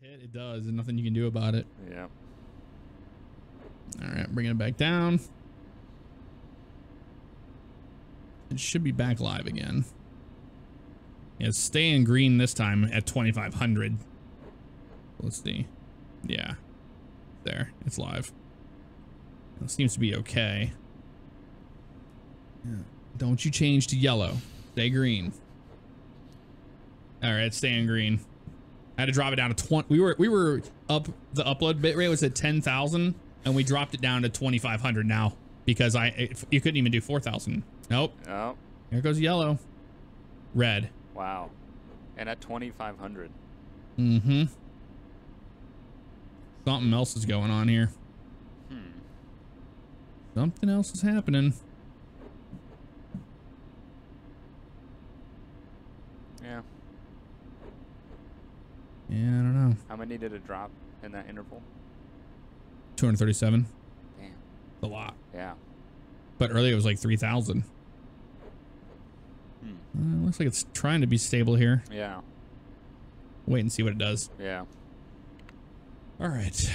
hit, it does. There's nothing you can do about it. Yeah. All right, bringing it back down. It should be back live again. Yeah, it's staying green this time at 2,500. Let's see. Yeah. There. It's live. It seems to be okay. Yeah. Don't you change to yellow. Stay green. All right, staying green. I had to drop it down to 20. We were up, the upload bit rate was at 10,000 and we dropped it down to 2,500 now because you couldn't even do 4,000. Nope. Oh. Here goes yellow. Red. Wow. And at 2,500. Mm-hmm. Something else is going on here. Something else is happening. Yeah. Yeah, I don't know. How many did it drop in that interval? 237. Damn. A lot. Yeah. But earlier it was like 3,000. Looks like it's trying to be stable here. Yeah. Wait and see what it does. Yeah. All right.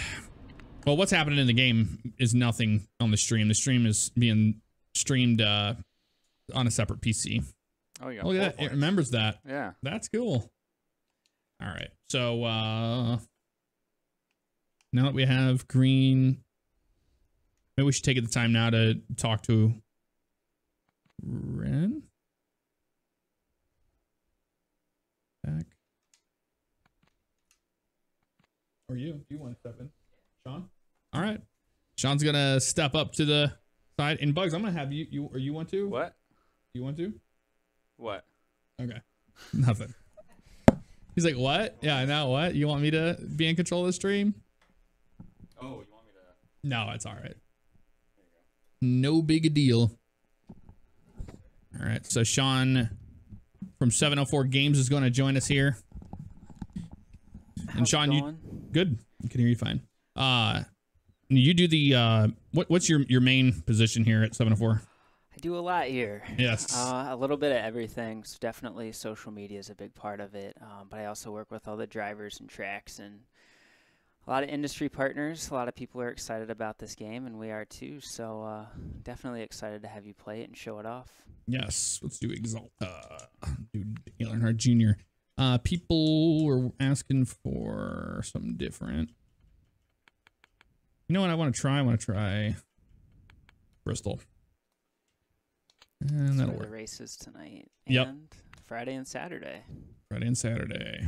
Well, what's happening in the game is nothing on the stream. The stream is being streamed on a separate PC. Oh, yeah. Look at that. It remembers that. Yeah. That's cool. All right. So now that we have green, maybe we should take the time now to talk to Ren. Back. Or you want to step in, Sean? All right. Sean's gonna step up to the side. And Bugs, I'm gonna have you want to? What? You want to? What? Okay. Nothing. He's like, what? Yeah, I know. What? You want me to be in control of the stream? Oh, you want me to? No, it's all right. No big deal. All right. So Sean from 704 Games is going to join us here. And Sean, you good? I can hear you fine. You do the what's your main position here at 704? I do a lot here. Yes. A little bit of everything. So definitely social media is a big part of it. But I also work with all the drivers and tracks and a lot of industry partners. A lot of people are excited about this game, and we are too. So definitely excited to have you play it and show it off. Yes. Let's do Exalt. Do Dale Earnhardt Jr. People were asking for something different. You know what I want to try? I want to try Bristol. And that'll work. The races tonight. Yep. And Friday and Saturday. Friday and Saturday.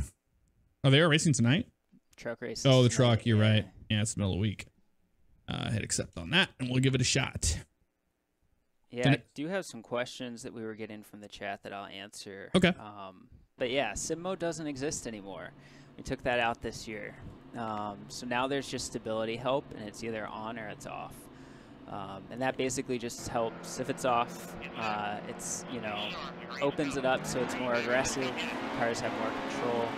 Oh, they are racing tonight? Truck races. Oh, the tonight, truck. You're yeah. right. Yeah, it's the middle of the week. Hit accept on that, and we'll give it a shot. Yeah, I do have some questions that we were getting from the chat that I'll answer. Okay. But yeah, sim mode doesn't exist anymore. We took that out this year. So now there's just stability help, and it's either on or it's off. And that basically just helps. If it's off, it's, you know, opens it up so it's more aggressive. Cars have more control.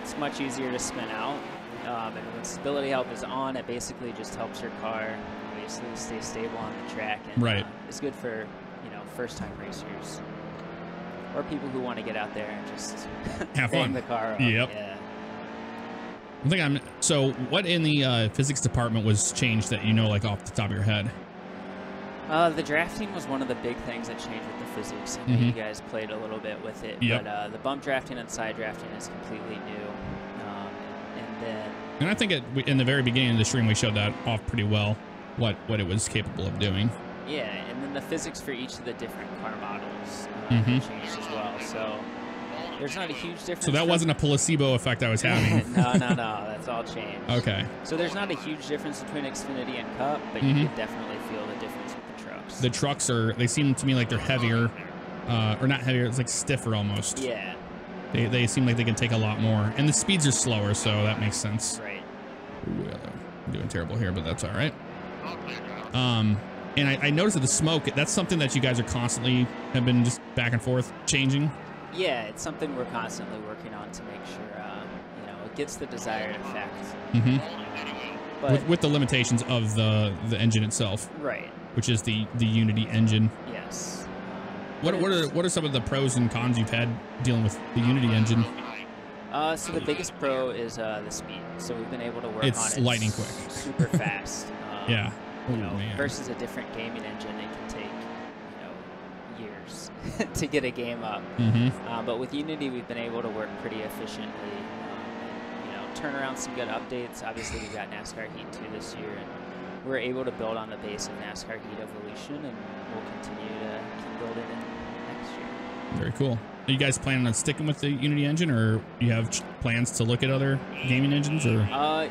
It's much easier to spin out. And when stability help is on, it basically just helps your car basically stay stable on the track. And, right. It's good for, you know, first-time racers or people who want to get out there and just have bang fun. the car up. Yep. Yeah. I think so what in the physics department was changed that you know, like off the top of your head? The drafting was one of the big things that changed with the physics. I know you guys played a little bit with it, yep. But the bump drafting and side drafting is completely new. And I think in the very beginning of the stream, we showed that off pretty well, what it was capable of doing. Yeah, and then the physics for each of the different car models changed as well. So there's not a huge difference. So that wasn't a placebo effect I was having. No, that's all changed. Okay. So there's not a huge difference between Xfinity and Cup, but you can definitely feel the difference with the trucks. The trucks they seem to me like they're heavier, or not heavier, it's like stiffer almost. Yeah. They seem like they can take a lot more. And the speeds are slower, so that makes sense. Right. Ooh, I'm doing terrible here, but that's all right. And I noticed that the smoke, that's something that you guys are constantly have been just back and forth changing. Yeah, it's something we're constantly working on to make sure, you know, it gets the desired effect. But with the limitations of the engine itself. Right. Which is the Unity engine. Yes. What are some of the pros and cons you've had dealing with the Unity engine? So the biggest pro is the speed. So we've been able to work on it. It's lightning quick. Super fast. Yeah. You know, versus a different gaming engine, it can take, you know, years to get a game up. But with Unity, we've been able to work pretty efficiently. And, you know, turn around some good updates. Obviously, we got NASCAR Heat 2 this year, and we're able to build on the base of NASCAR Heat Evolution, and we'll continue to keep building it next year. Very cool. Are you guys planning on sticking with the Unity engine, or you have plans to look at other gaming engines? Or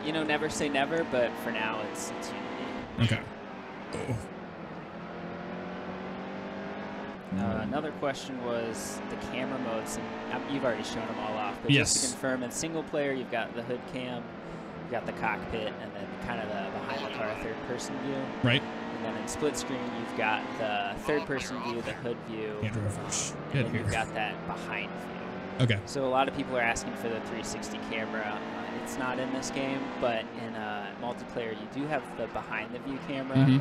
you know, never say never, but for now, it's Unity. Okay. Oh. Another question was the camera modes, and you've already shown them all off. But yes. Just to confirm, in single player, you've got the hood cam, you've got the cockpit, and then kind of the behind the car third-person view. Right. And then in split screen, you've got the third-person view, the hood view, and then you've got that behind view. Okay. So a lot of people are asking for the 360 camera. It's not in this game, but in multiplayer, you do have the behind-the-view camera.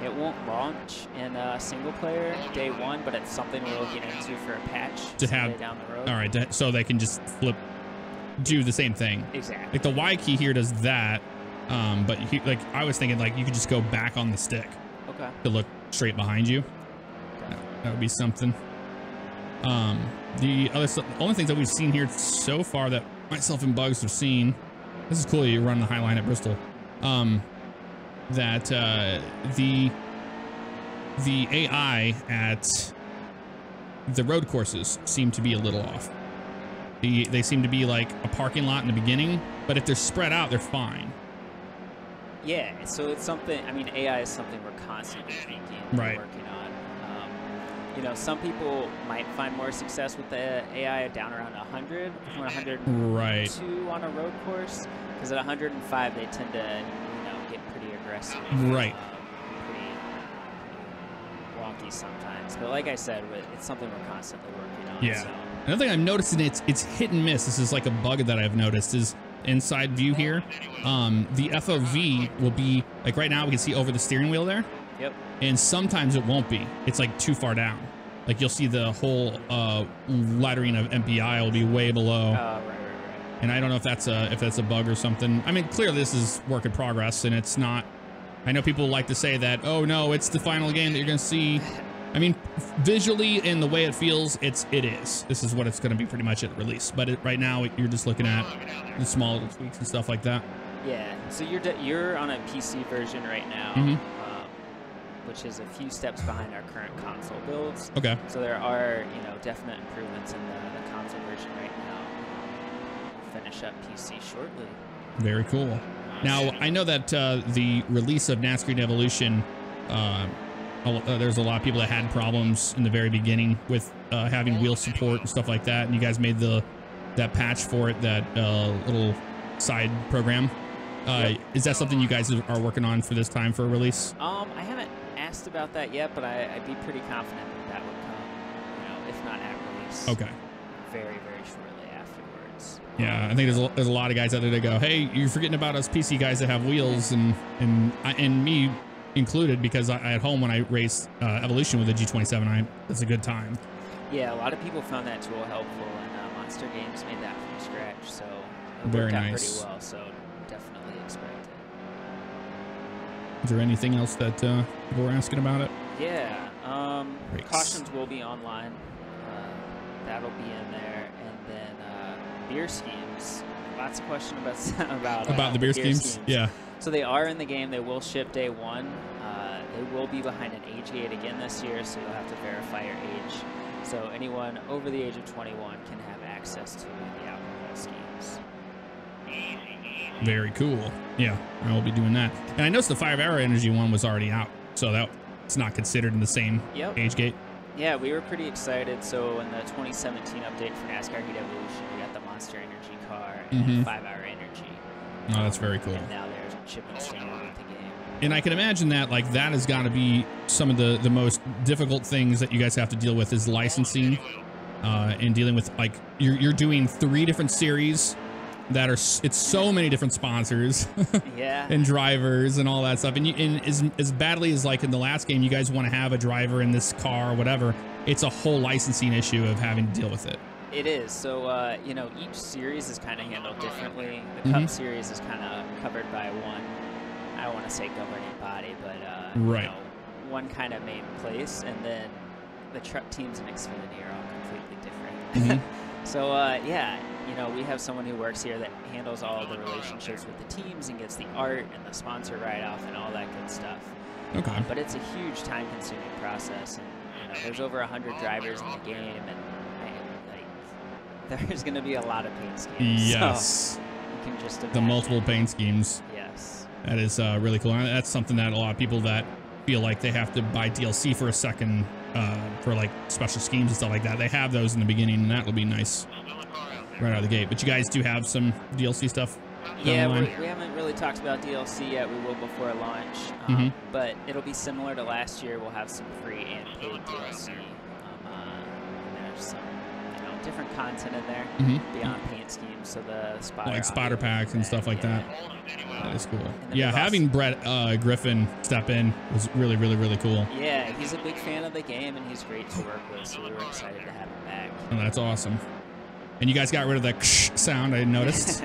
It won't launch in single player day one, but it's something we're looking into for a patch to have down the road. All right, so they can just do the same thing. Exactly. Like the Y key here does that, but like I was thinking, like you could just go back on the stick. Okay. To look straight behind you. Okay. That would be something. The only things that we've seen here so far that myself and Bugs have seen. This is cool. You run the High Line at Bristol. That the AI at the road courses seem to be a little off. They seem to be like a parking lot in the beginning, but if they're spread out, they're fine. Yeah, so it's something, I mean, AI is something we're constantly tweaking and working on. You know, some people might find more success with the AI down around 100, 102 on a road course, because at 105 they tend to, you know, get pretty aggressive. Right. Pretty wonky sometimes. But like I said, it's something we're constantly working on. Yeah. So. Another thing I've noticed, and it's hit and miss. This is like a bug that I've noticed, is inside view here. The FOV will be, like right now we can see over the steering wheel there. Yep. And sometimes it won't be. It's like too far down. Like you'll see the whole lettering of MPI will be way below. Right. And I don't know if that's a bug or something. I mean, clearly this is work in progress, and it's not. I know people like to say that, oh no, it's the final game that you're gonna see. I mean, visually and the way it feels, it is. This is what it's gonna be pretty much at release. But right now, you're just looking at the small little tweaks and stuff like that. Yeah. So you're on a PC version right now. Which is a few steps behind our current console builds. Okay. So there are, you know, definite improvements in the console version right now. We'll finish up PC shortly. Very cool. Now, I know that the release of NASCAR Heat Evolution, there's a lot of people that had problems in the very beginning with having wheel support and stuff like that, and you guys made that patch for it, that little side program. Is that something you guys are working on for this time for a release? I haven't asked about that yet, but I'd be pretty confident that would come, you know, if not at release. Okay. Very, very shortly afterwards. Yeah, I think there's a lot of guys out there that go, hey, you're forgetting about us PC guys that have wheels, and me included, because at home when I race Evolution with the G27, it's a good time. Yeah, a lot of people found that tool helpful, and Monster Games made that from scratch, so it very worked out nice. Pretty well. So definitely expect it. Is there anything else that people were asking about it? Yeah, cautions will be online. That'll be in there, and then beer schemes. Lots of questions about the beer schemes. Yeah. So they are in the game. They will ship day one. They will be behind an age gate again this year, so you'll have to verify your age. So anyone over the age of 21 can have access to the alcohol schemes. Very cool. Yeah, I will be doing that. And I noticed the 5-hour energy one was already out, so that's not considered in the same age gate. Yeah, we were pretty excited. So in the 2017 update for NASCAR Heat Evolution, we got the Monster Energy car and 5-hour energy. Oh, that's very cool. And now they're shipping standard with the game. And I can imagine that, like, that has got to be some of the most difficult things that you guys have to deal with is licensing and dealing with, like, you're doing 3 different series that are, it's so many different sponsors and drivers and all that stuff. And as badly as, like, in the last game, you guys want to have a driver in this car or whatever, it's a whole licensing issue of having to deal with it. It is. So, you know, each series is kind of handled differently. The Cup Series is kind of covered by one, I don't want to say governing body, but right. You know, one kind of main place, and then the truck teams in Xfinity are all completely different. So, yeah, you know, we have someone who works here that handles all the relationships with the teams and gets the art and the sponsor write-off and all that good stuff. Okay. But it's a huge time-consuming process, and you know, there's over 100 drivers in the game, and there's going to be a lot of paint schemes. Yes. So you can just imagine. The multiple paint schemes. Yes. That is really cool. And that's something that a lot of people that feel like they have to buy DLC for a second for like special schemes and stuff like that. They have those in the beginning, and that will be nice right out of the gate. But you guys do have some DLC stuff? Yeah, we haven't really talked about DLC yet. We will before launch. But it'll be similar to last year. We'll have some free and paid DLC. And there's some different content in there beyond paint schemes. So the spotter packs and stuff like that. That is cool. Yeah, having Brett Griffin step in was really, really, really cool. Yeah, he's a big fan of the game, and he's great to work with, so we were excited to have him back. Oh, that's awesome. And you guys got rid of the sound, I noticed.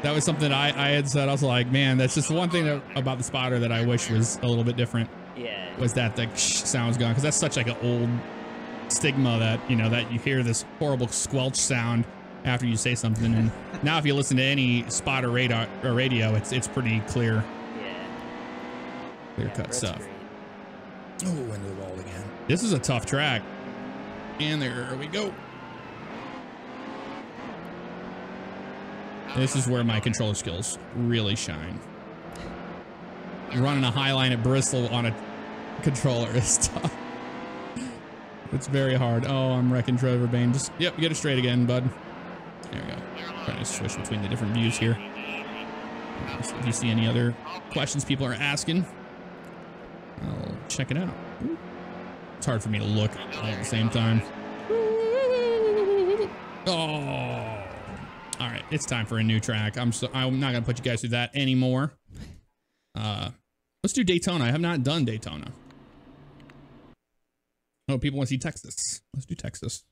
That was something I had said. I was like, man, that's just one thing about the spotter that I wish was a little bit different. Yeah. Was that the sound's gone, because that's such like an old stigma that, you know, that you hear this horrible squelch sound after you say something. And now if you listen to any spotter radar or radio, it's pretty clear. Yeah. Clear cut stuff. Great. Oh, into the wall again. This is a tough track. And there we go. This is where my controller skills really shine. Running a high line at Bristol on a controller is tough. It's very hard. Oh, I'm wrecking Trevor Bain. Just, yep, get it straight again, bud. There we go. Trying to switch between the different views here. So if you see any other questions people are asking, I'll check it out. It's hard for me to look all at the same time. Oh. All right, it's time for a new track. I'm not gonna put you guys through that anymore. Let's do Daytona. I have not done Daytona. Oh, people want to see Texas. Let's do Texas.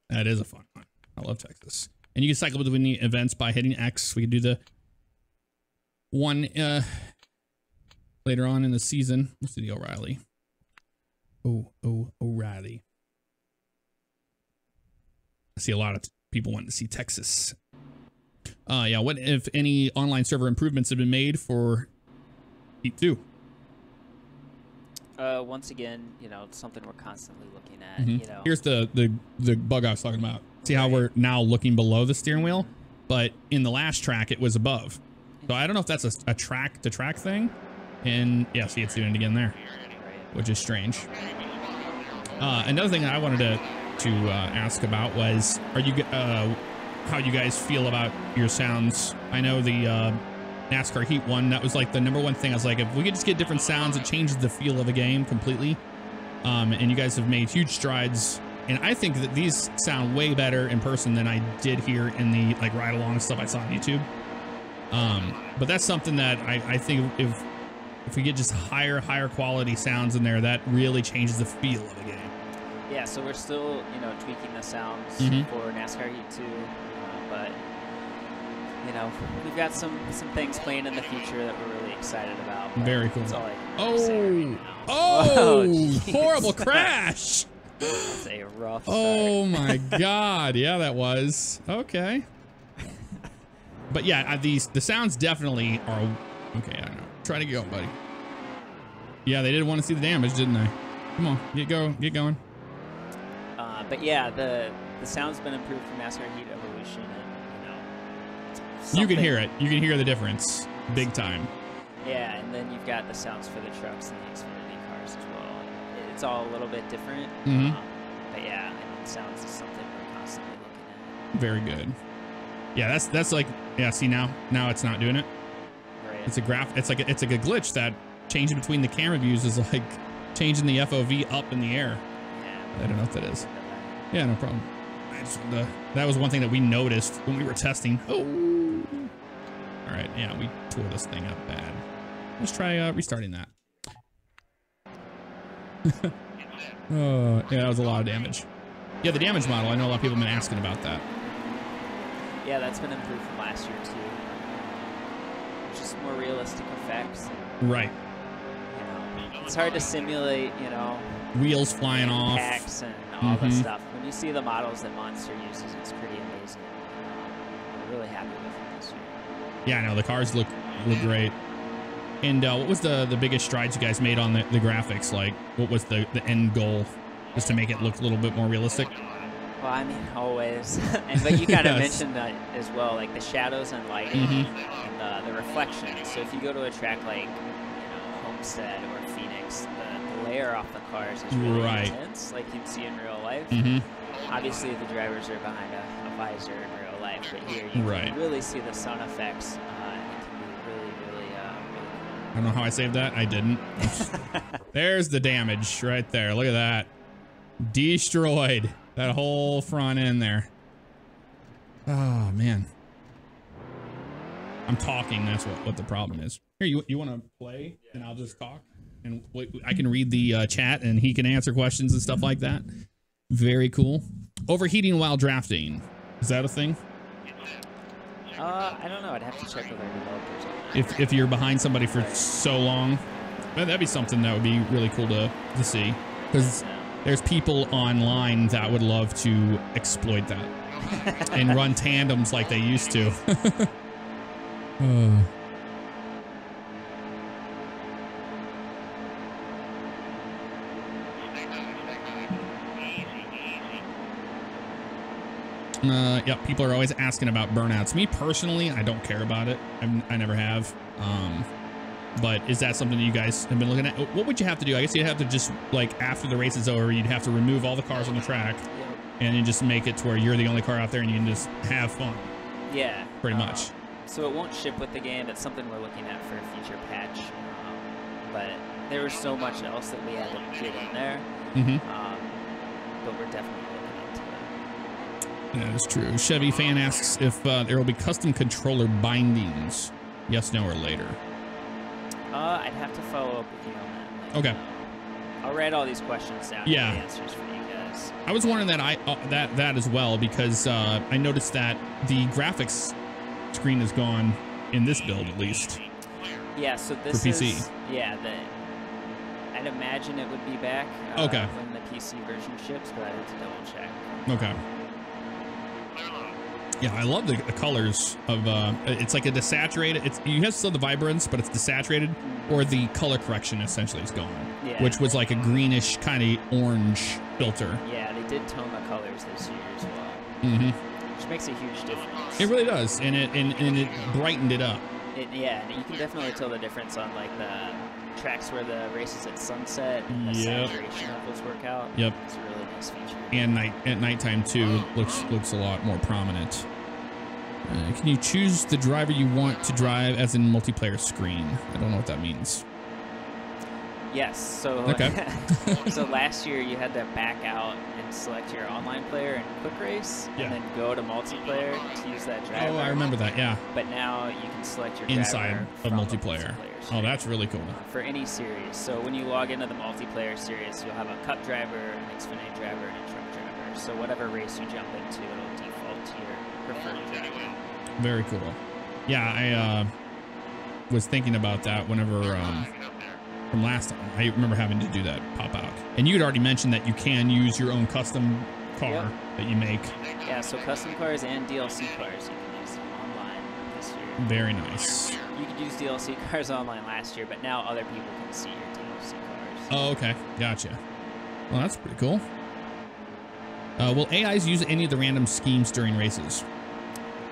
That is a fun one. I love Texas. And you can cycle between the events by hitting X. We could do the one later on in the season. Let's do the O'Reilly. O'Reilly. I see a lot of people wanting to see Texas. Yeah, what if any online server improvements have been made for Heat 2? Once again, you know, it's something we're constantly looking at. You know, here's the bug I was talking about. See how we're now looking below the steering wheel, but in the last track it was above. So I don't know if that's a track to track thing. And yeah, see, it's doing it again there, which is strange. Another thing that I wanted to ask about was, how you guys feel about your sounds? I know the NASCAR Heat one, that was like the #1 thing. I was like, if we could just get different sounds, it changes the feel of the game completely. And you guys have made huge strides. And I think that these sound way better in person than I did here in the like ride along stuff I saw on YouTube. But that's something that I think if we get just higher quality sounds in there, that really changes the feel of the game. Yeah, so we're still, you know, tweaking the sounds for NASCAR Heat 2, but you know, we've got some things playing in the future that we're really excited about. Very cool. That's all I can say right now. Horrible crash. That's a rough start. Oh my God. Yeah, that was. Okay. But yeah, the sounds definitely are. Okay, I don't know. Try to get going, buddy. Yeah, they didn't want to see the damage, didn't they? Come on, get going. But yeah, the sound's been improved from NASCAR Heat Evolution, and you can hear it. You can hear the difference, big time. Yeah, and then you've got the sounds for the trucks and the Xfinity cars as well. It's all a little bit different. But yeah, I mean, sounds is something we're constantly looking at. Very good. Yeah, that's like, yeah. See now it's not doing it. Right. It's a it's like a glitch that changing between the camera views is like changing the FOV up in the air. Yeah. I don't know what that is. Yeah, no problem. That was one thing that we noticed when we were testing. Oh. All right, yeah, we tore this thing up bad. Let's try restarting that. Oh, yeah, that was a lot of damage. Yeah, the damage model. I know a lot of people have been asking about that. Yeah, that's been improved from last year too. Just more realistic effects. Right. You know, it's hard to simulate, you know, Wheels flying off. packs and all the stuff. When you see the models that Monster uses, it's pretty amazing. I'm really happy with it this year. Yeah, I know the cars look great. And what was the biggest strides you guys made on the graphics? Like, what was the end goal, just to make it look a little bit more realistic? Well, I mean, always. But you kind of Yes. mentioned that as well, like the shadows and lighting and the reflections. So if you go to a track like, you know, Homestead or Phoenix, the glare off the cars is really intense, like you'd see in real life. Obviously, the drivers are behind a visor in real life, but here you can really see the sun effects. It can be really, really I don't know how I saved that. I didn't. There's the damage right there. Look at that. Destroyed that whole front end there. Oh, man. I'm talking. That's what the problem is. Here, you want to play and I'll just talk? And I can read the chat and he can answer questions and stuff like that. Very cool. Overheating while drafting. Is that a thing? I don't know. I'd have to check with our developers on that. If you're behind somebody for so long, that'd be something that would be really cool to see. Because there's people online that would love to exploit that and run tandems like they used to. Yeah, people are always asking about burnouts. Me personally, I don't care about it. I never have. But is that something that you guys have been looking at? What would you have to do? I guess you'd have to just, like, after the race is over, you'd have to remove all the cars on the track and then just make it to where you're the only car out there and you can just have fun. Yeah. Pretty much. So it won't ship with the game. It's something we're looking at for a future patch. But there was so much else that we had to get in there. But we're definitely looking into it. That is true. Chevy fan asks if there will be custom controller bindings. Yes, no, or later. I'd have to follow up with you on that. Like, Okay. I'll write all these questions down. Yeah. And answers for you guys. I was wondering that that as well because I noticed that the graphics screen is gone in this build at least. Yeah. So this for PC. is I'd imagine it would be back. Okay. When the PC version ships, but I have to double check. Okay. Yeah, I love the colors of it's like a desaturated. You have still the vibrance, but it's desaturated, or the color correction essentially is gone, which was like a greenish kind of orange filter. Yeah, they did tone the colors this year as well, which makes a huge difference. It really does, and it brightened it up. Yeah, and you can definitely tell the difference on like the tracks where the races at sunset and the saturation levels work out. Yep. It's a really nice feature. And at nighttime too looks a lot more prominent. Can you choose the driver you want to drive as in multiplayer screen? I don't know what that means. Yes. So so last year you had to back out and select your online player in quick race, and then go to multiplayer to use that driver. Oh, I remember that. Yeah. But now you can select your inside driver of multiplayer. Oh, that's really cool. For any series. So when you log into the multiplayer series, you'll have a Cup driver, an Xfinity driver, and a truck driver. So whatever race you jump into, it'll default to your preferred driver. Very cool. Yeah, I was thinking about that whenever from last time. I remember having to do that pop out. And you'd already mentioned that you can use your own custom car that you make. Yeah, so custom cars and DLC cars you can use online this year. Very nice. You could use DLC cars online last year, but now other people can see your DLC cars. Oh, okay. Gotcha. Well, that's pretty cool. Will AIs use any of the random schemes during races?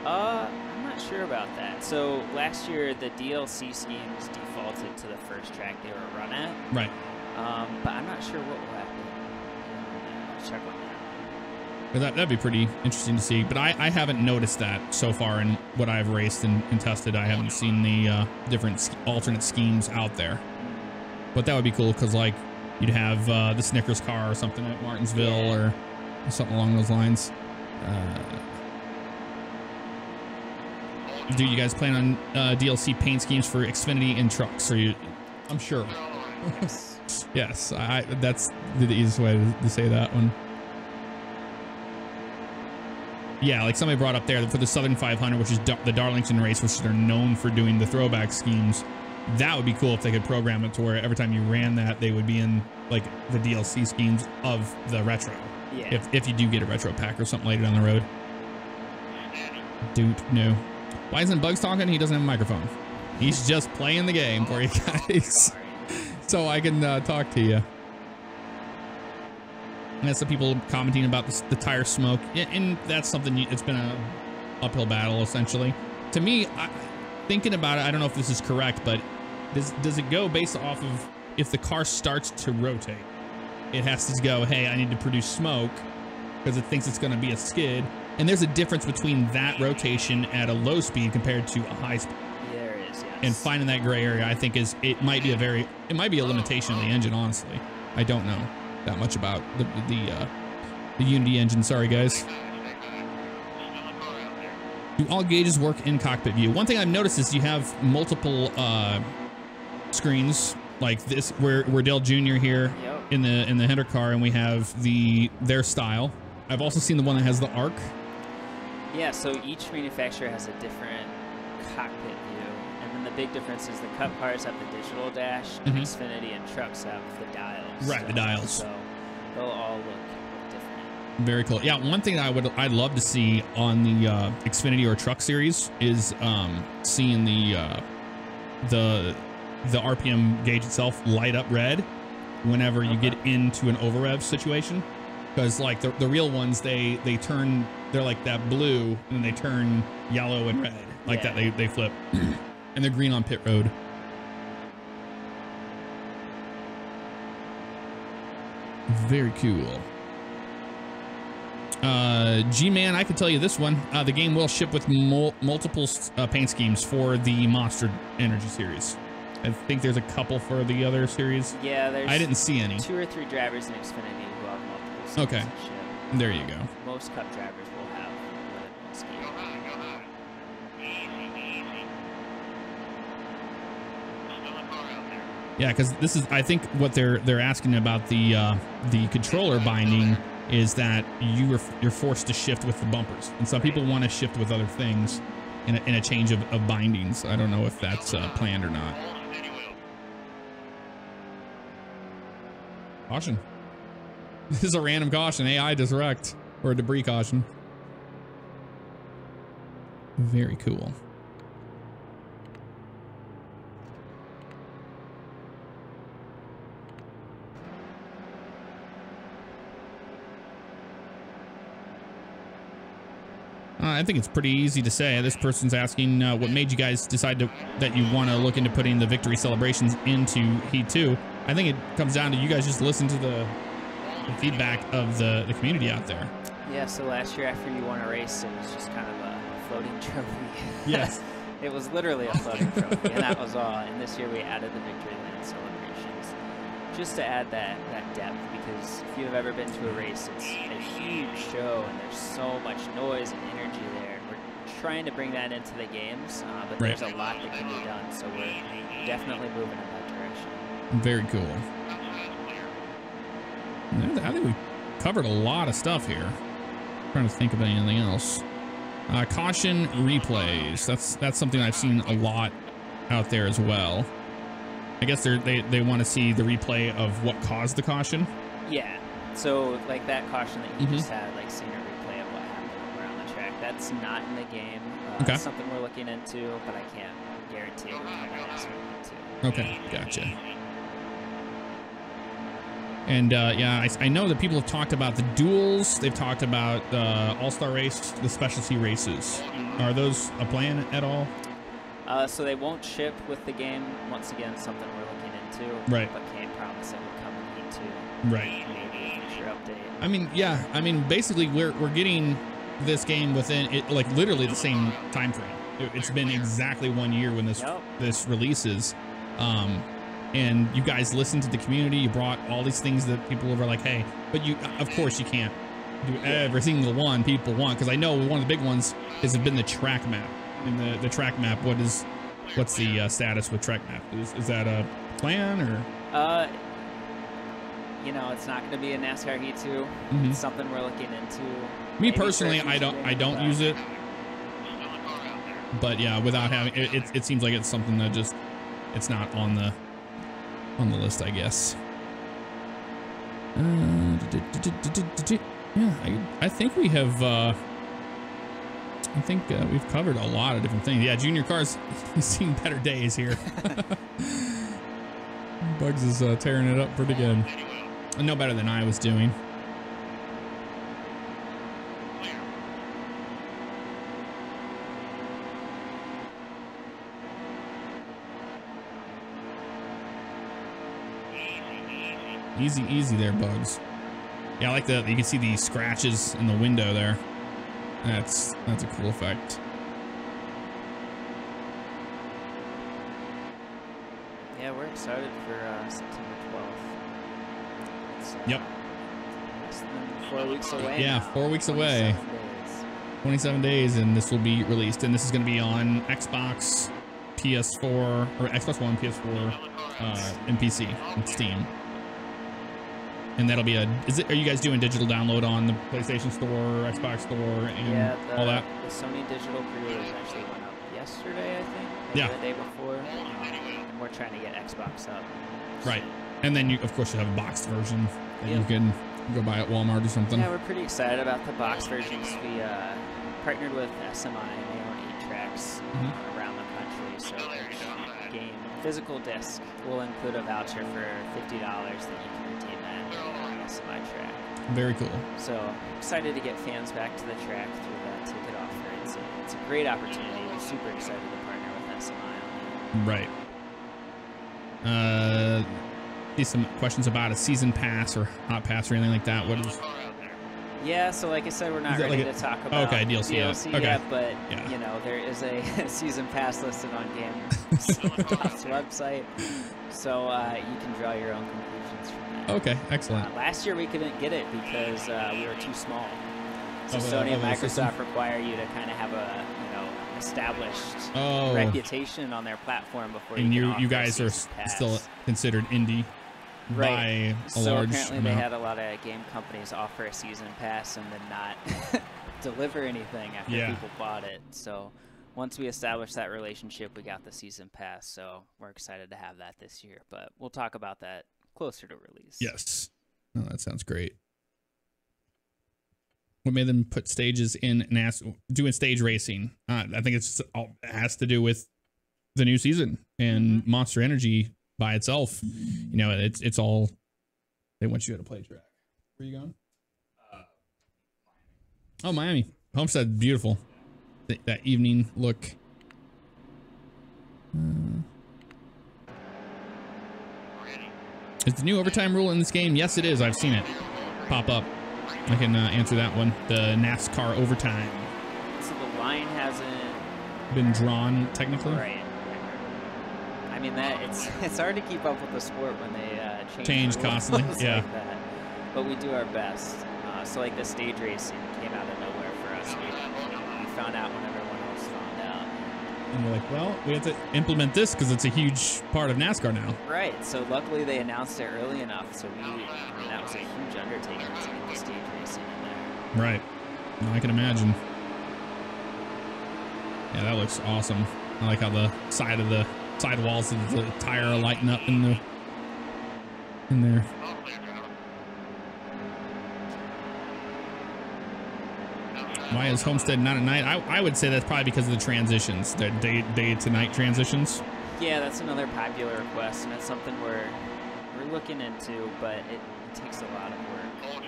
I'm not sure about that. So last year, the DLC schemes defaulted to the first track they were run at. Right. But I'm not sure what will happen. I'll check on that. That'd be pretty interesting to see. But I haven't noticed that so far in what I've raced and tested. I haven't seen the different alternate schemes out there. But that would be cool because, like, you'd have the Snickers car or something at Martinsville or something along those lines. Do you guys plan on DLC paint schemes for Xfinity and trucks? Or I'm sure. Yes. Yes, that's the easiest way to say that one. Yeah, like somebody brought up there for the Southern 500, which is the Darlington race, which they're known for doing the throwback schemes. That would be cool if they could program it to where every time you ran that, they would be in like the DLC schemes of the retro. Yeah. If you do get a retro pack or something later down the road. Dude, no. Why isn't Bugs talking? He doesn't have a microphone. He's just playing the game for you guys. So I can talk to you. And that's the people commenting about the tire smoke. And that's something, it's been a uphill battle, essentially. To me, thinking about it, I don't know if this is correct, but does it go based off of if the car starts to rotate? It has to go, hey, I need to produce smoke because it thinks it's going to be a skid. And there's a difference between that rotation at a low speed compared to a high speed. There is, yes. And finding that gray area, I think it might be a limitation of the engine, honestly. I don't know that much about the Unity engine. Sorry, guys. Do all gauges work in cockpit view? One thing I've noticed is you have multiple screens like this. We're Dale Jr. here in the header car, and we have their style. I've also seen the one that has the arc. Yeah, so each manufacturer has a different cockpit view, and then the big difference is the Cup cars have the digital dash, and Xfinity and trucks have the dials. Right, the dials. So they'll all look different. Very cool. Yeah, one thing I'd love to see on the Xfinity or truck series is seeing the RPM gauge itself light up red whenever you get into an over rev situation. Because like the real ones, they're like that blue, and then they turn yellow and red like that. They flip, and they're green on pit road. Very cool. G-Man, I can tell you this one. The game will ship with multiple paint schemes for the Monster Energy series. I think there's a couple for the other series. Yeah, I didn't see any. 2 or 3 drivers in Xfinity who have multiple schemes. Okay. There you go. Most Cup drivers will have more than one scheme. Yeah, because this is, I think, what they're asking about the controller binding is that you're forced to shift with the bumpers, and some people want to shift with other things in a change of bindings. I don't know if that's planned or not. Caution. This is a random caution. AI disrupt or a debris caution. Very cool. I think it's pretty easy to say. This person's asking what made you guys decide that you want to look into putting the victory celebrations into Heat 2. I think it comes down to you guys just listen to the feedback of the community out there. Yeah, so last year after you won a race, it was just kind of a floating trophy. Yes. It was literally a floating trophy, and that was all. And this year we added the victory lane celebrations just to add that depth, because if you've ever been to a race, it's a huge show, and there's so much noise and energy there. And we're trying to bring that into the games, but there's a lot that can be done, so we're definitely moving in that direction. Very cool. I think we covered a lot of stuff here. I'm trying to think of anything else. Caution replays. That's something I've seen a lot out there as well. I guess they want to see the replay of what caused the caution. Yeah. So like that caution that you just had, like seeing a replay of what happened around the track. That's not in the game. It's something we're looking into, but I can't guarantee it will come in as we need to. Okay, gotcha. And yeah, I know that people have talked about the duels. They've talked about the All-Star race, the specialty races. Are those a plan at all? So they won't ship with the game. Once again, something we're looking into. Right. But can't promise it will come in Heat 2. Right. Maybe a future update. I mean, yeah. I mean, basically, we're getting this game within it, like literally the same time frame. It's been exactly 1 year when this releases. And you guys listened to the community. You brought all these things that people were like, hey, but you, of course, you can't do every single one people want. Because I know one of the big ones has been the track map. And the track map, what's the status with track map? Is that a plan or? You know, it's not going to be a NASCAR Heat 2. It's something we're looking into. Me maybe personally, for a I future don't game, but use it. But yeah, without having it seems like it's something that just it's not on the list, I guess. Yeah, I think we have. I think we've covered a lot of different things. Yeah, junior cars, he's seen better days here. Bugs is tearing it up pretty good. No better than I was doing. Easy, easy there, Bugs. Yeah, I like that. You can see the scratches in the window there. That's a cool effect. Yeah, we're excited for September 12th. It's, Yep. Less than 4 weeks away. Yeah, now. 4 weeks away. 27 days. 27 days, and this will be released. And this is going to be on Xbox, PS4, or Xbox One, PS4, and PC, and Steam. And that'll be are you guys doing digital download on the PlayStation Store, Xbox Store, and all that? The Sony digital pre-orders actually went up yesterday, I think. Maybe Yeah. the day before. And we're trying to get Xbox up. Right. And then, of course, you have a boxed version that you Yep. can go buy at Walmart or something. Yeah, we're pretty excited about the box versions. We partnered with SMI, and they own 8 tracks around the country. So each game, physical disc, will include a voucher for $50 that you can redeem at SMI track. Very cool. So excited to get fans back to the track through that ticket offer. It's a great opportunity. We're super excited to partner with SMI on Right. See some questions about a season pass or hot pass or anything like that. What is? Yeah, so like I said, we're not Is that ready like to talk about DLC yet. DLC Okay. yet, but Yeah. you know, there is a season pass listed on GameStop's website, so you can draw your own conclusions from that. Okay, excellent. Last year we couldn't get it because we were too small. So Of a- Sony of and a system? Microsoft require you to kind of have a established reputation on their platform before And you can you offer a guys are season pass. still considered indie Right. by a So large apparently amount. they had a lot of game companies offer a season pass and then not deliver anything after Yeah. people bought it. So once we established that relationship, we got the season pass. So we're excited to have that this year. But we'll talk about that closer to release. Yes. Oh, that sounds great. What made them put stages in doing stage racing? I think it has to do with the new season and Monster Energy by itself. You know, it's all they want you to play track. Where you going? Oh, Miami. Homestead, beautiful. That evening look. Is the new overtime rule in this game? Yes, it is. I've seen it pop up. I can answer that one. The NASCAR overtime. So the line hasn't Been drawn technically. right. I mean that it's hard to keep up with the sport when they Change rules constantly, like yeah. that. But we do our best. So like the stage racing came out of nowhere for us. We found out when everyone else found out. And you're like, well, we have to implement this because it's a huge part of NASCAR now. Right. So luckily they announced it early enough. So that was a huge undertaking to get the stage racing in there. Right. No, I can imagine. Yeah, that looks awesome. I like how the side walls of the tire are lighting up in there. Why is Homestead not at night? I would say that's probably because of the transitions, the day to night transitions. Yeah, that's another popular request, and it's something we're looking into, but it takes a lot of work.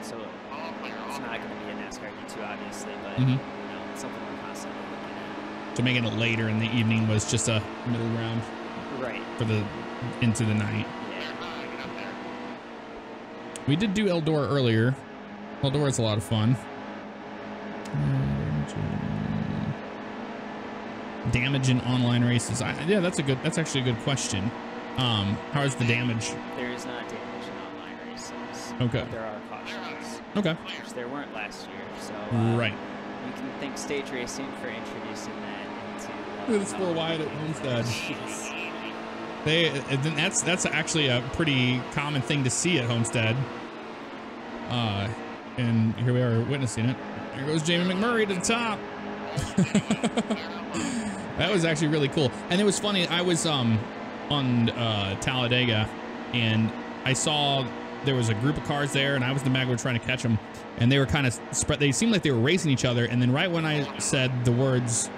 So it's not going to be a NASCAR Heat 2, obviously, but you know, it's something we're constantly looking at. So making it later in the evening was just a middle ground Right. for the into the night. Yeah. We did do Eldora earlier. Eldora is a lot of fun. Damage in online races. Yeah, that's actually a good question. How is the damage? There is not damage in online races. Okay. But there are cautions. Okay. Which there weren't last year. So Right. you can thank stage racing for introducing that into. Look at this for Wyatt at Homestead. Jeez. That's actually a pretty common thing to see at Homestead. and here we are witnessing it. Here goes Jamie McMurray to the top. That was actually really cool. And it was funny. I was on Talladega, and I saw there was a group of cars there, and I was the Magway trying to catch them, and they were kind of spread. They seemed like they were racing each other. And then right when I said the words,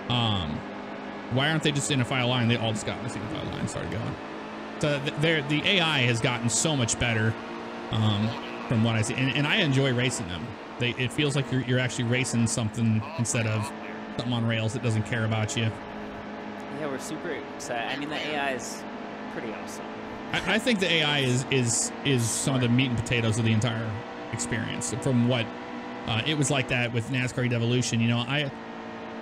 why aren't they just in a file line? They all just got in a single file line and started going. So the AI has gotten so much better from what I see, and I enjoy racing them. It feels like you're actually racing something instead of something on rails that doesn't care about you. Yeah, we're super excited. I mean, the AI is pretty awesome. I think the AI is some of the meat and potatoes of the entire experience. From what it was like that with NASCAR Heat Evolution, you know,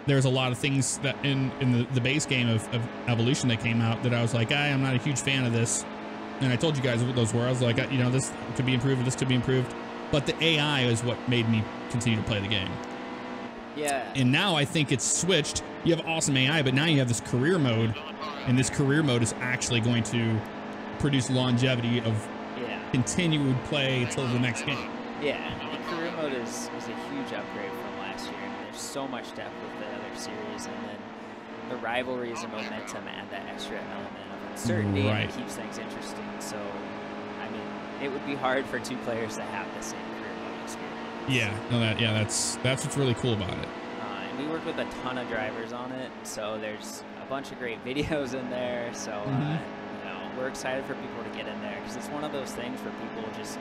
there's a lot of things that in the base game of Evolution that came out that I was like, I'm not a huge fan of this. And I told you guys what those were. I was like, you know, this could be improved, this could be improved. But the AI is what made me continue to play the game. Yeah. And now I think it's switched. You have awesome AI, but now you have this career mode, and this career mode is actually going to produce longevity of continued play till the next game. Yeah, the career mode is a huge upgrade from last year. And there's so much depth with the other series, and then the rivalries and momentum add that extra element of uncertainty and it keeps things interesting. So, I mean, it would be hard for two players to have the same career mode experience. Yeah, no, that's what's really cool about it. And we work with a ton of drivers on it, so there's a bunch of great videos in there. So, you know, we're excited for people to get in there because it's one of those things where people just,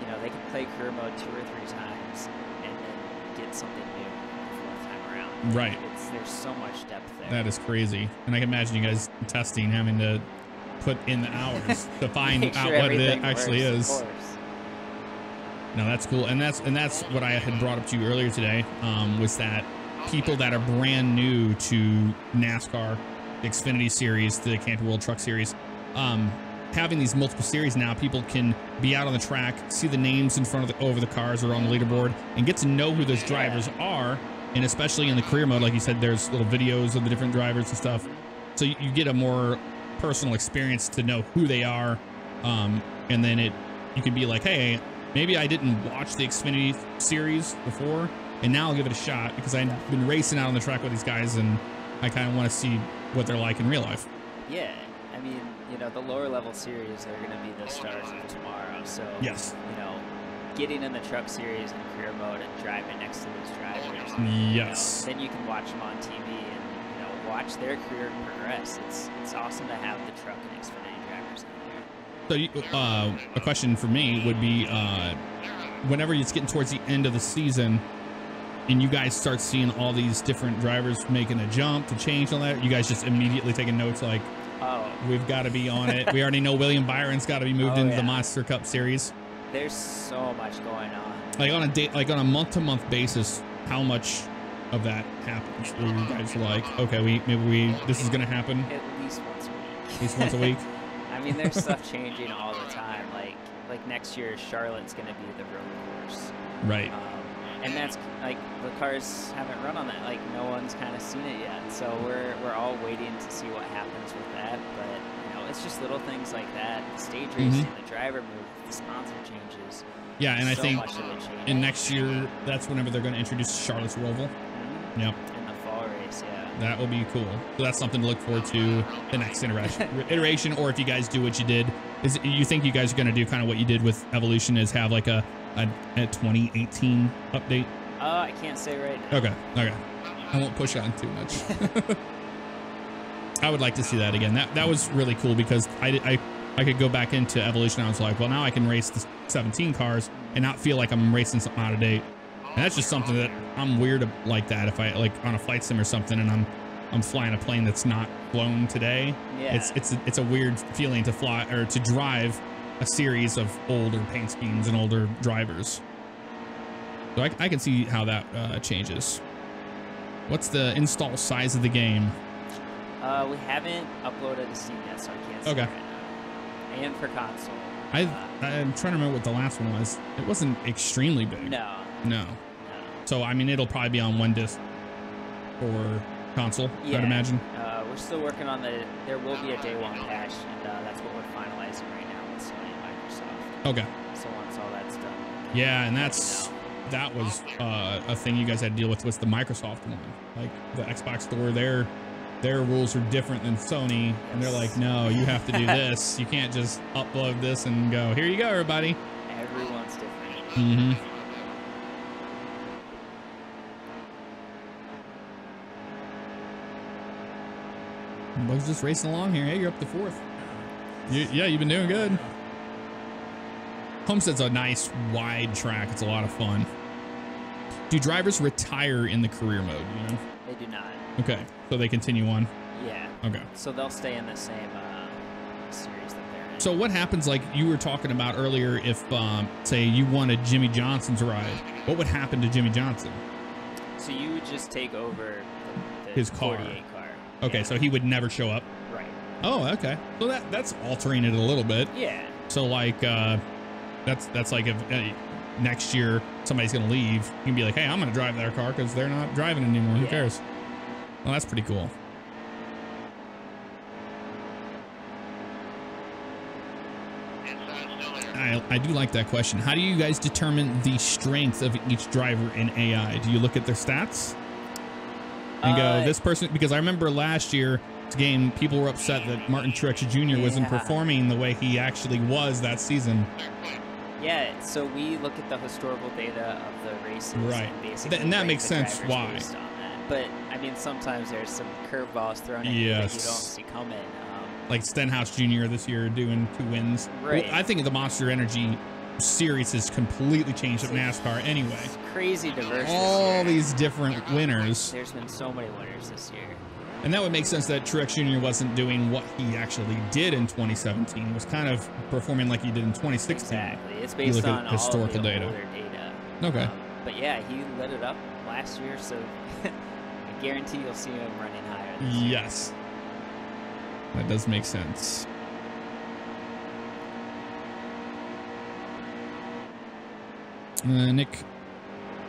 you know, they can play career mode 2 or 3 times and then get something new the 4th time around. Right. There's so much depth there. That is crazy, and I can imagine you guys testing, having to put in the hours to find out what it actually is. Of course. No, that's cool, and that's what I had brought up to you earlier today. Was that people that are brand new to NASCAR, the Xfinity Series, the Camping World Truck Series, having these multiple series now, people can be out on the track, see the names in front of over the cars or on the leaderboard, and get to know who those drivers are. And especially in the career mode, like you said, there's little videos of the different drivers and stuff, so you get a more personal experience to know who they are, and then you can be like, hey, maybe I didn't watch the Xfinity Series before, and now I'll give it a shot because I've been racing out on the track with these guys, and I kind of want to see what they're like in real life. Yeah, I mean, you know, the lower level series are going to be the stars of tomorrow. So, yes, you know, getting in the truck series and career mode and driving next to those drivers. Yes. You know, then you can watch them on TV and, you know, watch their career progress. It's awesome to have the truck and Xfinity drivers in there. So, a question for me would be, whenever it's getting towards the end of the season, and you guys start seeing all these different drivers making a jump to change all that, you guys just immediately taking notes like, we've got to be on it. We already know William Byron's got to be moved into the Monster Cup Series. There's so much going on. Like on a month-to-month basis, how much of that happens? Where you guys are like, okay, this is gonna happen at least once a week. At least once a week. I mean, there's stuff changing all the time. Like next year, Charlotte's gonna be the road course. Right. And that's like the cars haven't run on that. Like no one's kind of seen it yet. So we're all waiting to see what happens with that. But you know, it's just little things like that. The stage racing, the driver move, the sponsor changes. Yeah, and I think in next year, year, that's whenever they're going to introduce Charlotte's Roval. Yep. In the fall race, yeah. That will be cool. So that's something to look forward to the next iteration. Or if you guys do what you did, you think you guys are going to do kind of what you did with Evolution, is have like a 2018 update? I can't say right now. Okay. I won't push on too much. I would like to see that again. That was really cool because I could go back into Evolution. I was like, well, now I can race the 17 cars and not feel like I'm racing something out of date. And that's just something that I'm weird like that. If I like on a flight sim or something and I'm flying a plane that's not flown today, it's a weird feeling to fly or to drive a series of older paint schemes and older drivers. So I can see how that changes. What's the install size of the game? We haven't uploaded to Steam yet, so I can't say right now. And for console. I'm trying to remember what the last one was. It wasn't extremely big. No. So, I mean, it'll probably be on one disc for console, I'd imagine. We're still working on there will be a day one patch, and that's what we're finalizing right now with Sony and Microsoft. Okay. So once all that's done, we Yeah, and that was a thing you guys had to deal with was the Microsoft one. Like the Xbox store, their rules are different than Sony, and they're like, no, you have to do this. You can't just upload this and go, here you go, everybody. Everyone's different. Mm-hmm. Bugs just racing along here. Hey, you're up to 4th. Yeah, you've been doing good. Homestead's a nice wide track. It's a lot of fun. Do drivers retire in the career mode? You know? They do not. Okay, so they continue on. Yeah. Okay. So they'll stay in the same series that they're in. So what happens, like you were talking about earlier, if say you wanted Jimmy Johnson's ride, what would happen to Jimmy Johnson? So you would just take over the His car. 48 car. Okay, Yeah. so he would never show up. Right. Oh, okay. So that's altering it a little bit. Yeah. So like that's like if next year somebody's gonna leave, you can be like, hey, I'm gonna drive their car because they're not driving anymore. Who cares? Well, that's pretty cool. I do like that question. How do you guys determine the strength of each driver in AI? Do you look at their stats and go, this person, because I remember last year game, people were upset that Martin Truex Jr. wasn't performing the way he actually was that season. Yeah, so we look at the historical data of the races. Right. And that makes sense why. But, I mean, sometimes there's some curveballs thrown in that you don't see coming. Like Stenhouse Jr. this year doing 2 wins. Right. Well, I think the Monster Energy series has completely changed up NASCAR anyway. It's crazy diverse All these different winners. There's been so many winners this year. And that would make sense that Truex Jr. wasn't doing what he actually did in 2017. Was kind of performing like he did in 2016. Exactly. It's based on historical all the data. older data. Okay. But yeah, he lit it up last year, so I guarantee you'll see him running higher this year. Yes. That does make sense. Nick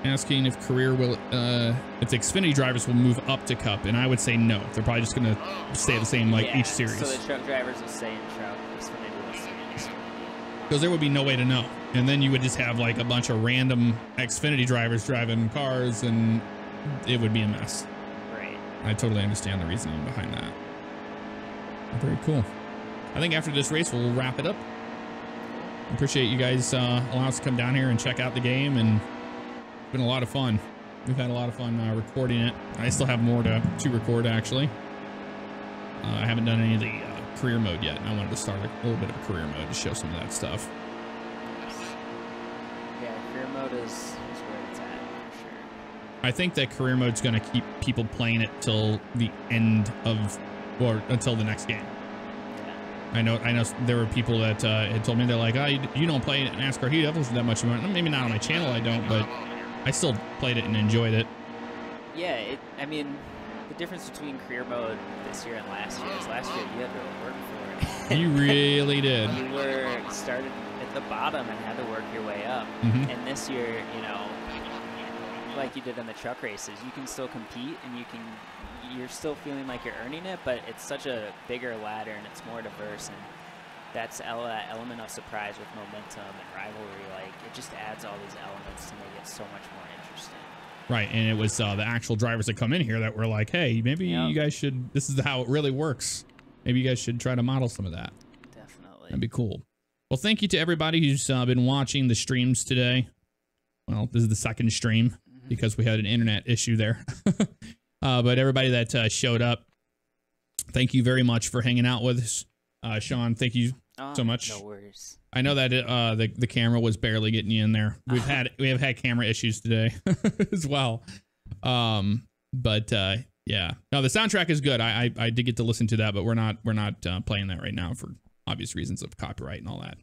asking if career will, if the Xfinity drivers will move up to Cup, and I would say no. They're probably just going to stay the same like each series. So the truck drivers will stay in truck. Xfinity will stay in Xfinity. Because there would be no way to know. And then you would just have like a bunch of random Xfinity drivers driving cars, and it would be a mess. Right. I totally understand the reasoning behind that. Very cool. I think after this race, we'll wrap it up. Appreciate you guys allowing us to come down here and check out the game, and it's been a lot of fun. We've had a lot of fun recording it. I still have more to record, actually. I haven't done any of the career mode yet, and I wanted to start a little bit of a career mode to show some of that stuff. Yeah, career mode is where it's at, for sure. I think that career mode's going to keep people playing it till the end of, or until the next game. I know there were people that had told me, they're like, oh, you don't play NASCAR Heat that much. Maybe not on my channel, I don't, but I still played it and enjoyed it. Yeah, I mean, the difference between career mode this year and last year is last year you had to work for it. You really did. You were started at the bottom and had to work your way up. Mm-hmm. And this year, you know, like you did in the truck races, you can still compete and you're still feeling like you're earning it, but it's such a bigger ladder and it's more diverse, and that's that element of surprise with momentum and rivalry. Like, it just adds all these elements to make it so much more interesting. Right, and it was the actual drivers that come in here that were like, hey, maybe you guys should, this is how it really works. Maybe you guys should try to model some of that. Definitely. That'd be cool. Well, thank you to everybody who's been watching the streams today. Well, this is the second stream because we had an internet issue there. But everybody that showed up, thank you very much for hanging out with us. Sean, thank you so much. No worries. I know that the camera was barely getting you in there. We have had camera issues today as well. But yeah, no, the soundtrack is good. I did get to listen to that, but we're not playing that right now for obvious reasons of copyright and all that.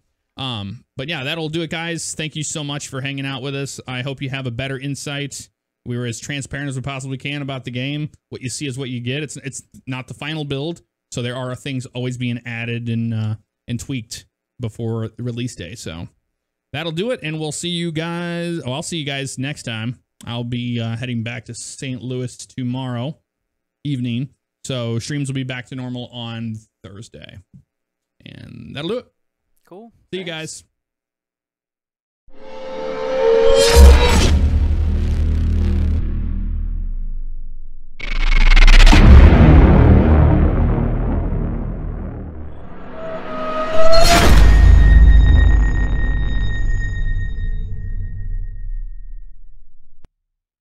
But yeah, that'll do it, guys. Thank you so much for hanging out with us. I hope you have a better insight. We were as transparent as we possibly can about the game. What you see is what you get. It's not the final build, so there are things always being added and tweaked before the release day. So that'll do it, and we'll see you guys. Oh, I'll see you guys next time. I'll be heading back to St. Louis tomorrow evening, so streams will be back to normal on Thursday, and that'll do it. Cool. See you guys.